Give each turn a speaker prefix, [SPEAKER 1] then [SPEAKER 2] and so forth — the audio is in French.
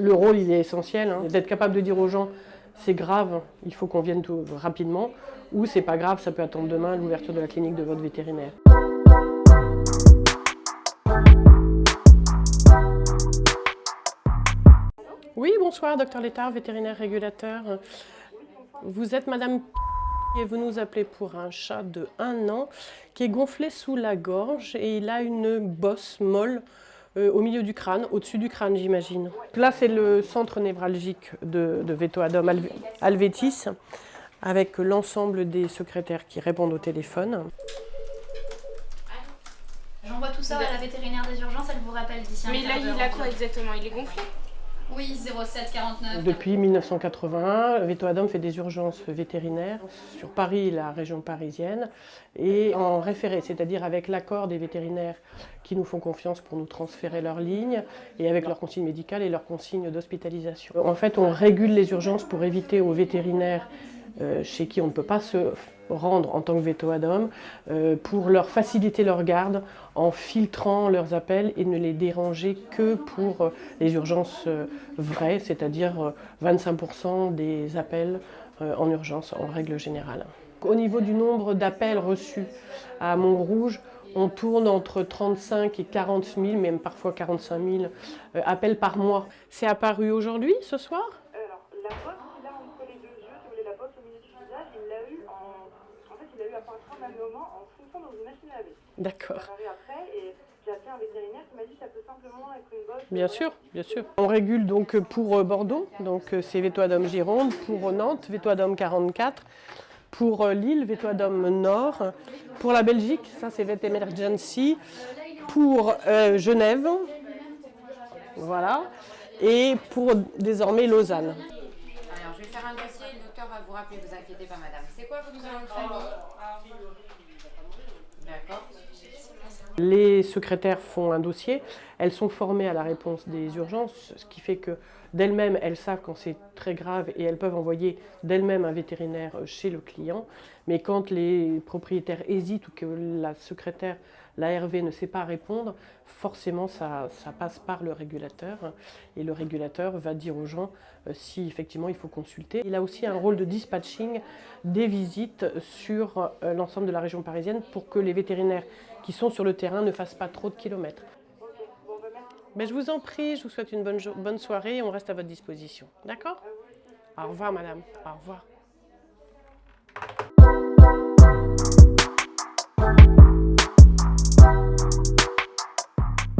[SPEAKER 1] Le rôle, il est essentiel, hein, d'être capable de dire aux gens c'est grave, il faut qu'on vienne tout rapidement, ou c'est pas grave, ça peut attendre demain l'ouverture de la clinique de votre vétérinaire. Oui, bonsoir, docteur Létard, vétérinaire régulateur. Vous êtes madame et vous nous appelez pour un chat de 1 an qui est gonflé sous la gorge et il a une bosse molle au milieu du crâne, au-dessus du crâne j'imagine. Là c'est le centre névralgique de Vetoadom alvetis avec l'ensemble des secrétaires qui répondent au téléphone.
[SPEAKER 2] J'envoie tout ça à la vétérinaire des urgences, elle vous rappelle d'ici un quart d'heure.
[SPEAKER 3] Mais là il a quoi exactement? Il est gonflé?
[SPEAKER 2] Oui, 0749.
[SPEAKER 1] Depuis 1981, Vetoadom fait des urgences vétérinaires sur Paris et la région parisienne et en référé, c'est-à-dire avec l'accord des vétérinaires qui nous font confiance pour nous transférer leurs lignes et avec leurs consignes médicales et leurs consignes d'hospitalisation. En fait, on régule les urgences pour éviter aux vétérinaires chez qui on ne peut pas se rendre en tant que Vetoadom, pour leur faciliter leur garde en filtrant leurs appels et ne les déranger que pour les urgences vraies, c'est-à-dire 25% des appels en urgence en règle générale. Au niveau du nombre d'appels reçus à Montrouge, on tourne entre 35 et 40 000, même parfois 45 000 appels par mois. C'est apparu aujourd'hui, ce soir ?
[SPEAKER 4] Alors, la bosse qu'il a entre les deux yeux, si vous voulez, la bosse au milieu du visage, il l'a eu il a eu à un même moment en fonction dans une machine à laver.
[SPEAKER 1] D'accord.
[SPEAKER 4] Ça arrive après et j'ai appelé un vétérinaire qui m'a dit que ça peut simplement être une bosse.
[SPEAKER 1] Bien sûr, bien sûr. On régule donc pour Bordeaux, donc c'est Vetoadom Gironde, pour Nantes, Vetoadom 44, pour Lille, Vetoadom Nord, pour la Belgique, ça c'est Vet Emergency, pour Genève, voilà, et pour désormais Lausanne.
[SPEAKER 5] Alors, je vais faire un dossier, le docteur va vous rappeler, vous inquiétez pas madame. C'est quoi votre nom de famille? D'accord.
[SPEAKER 1] Les secrétaires font un dossier, elles sont formées à la réponse des urgences, ce qui fait que d'elles-mêmes, elles savent quand c'est très grave et elles peuvent envoyer d'elles-mêmes un vétérinaire chez le client. Mais quand les propriétaires hésitent ou que la secrétaire, l'ARV, ne sait pas répondre, forcément ça passe par le régulateur et le régulateur va dire aux gens si effectivement il faut consulter. Il a aussi un rôle de dispatching des visites sur l'ensemble de la région parisienne pour que les vétérinaires qui sont sur le terrain ne fassent pas trop de kilomètres. Mais je vous en prie, je vous souhaite une bonne soirée et on reste à votre disposition. D'accord ? Au revoir madame, au revoir.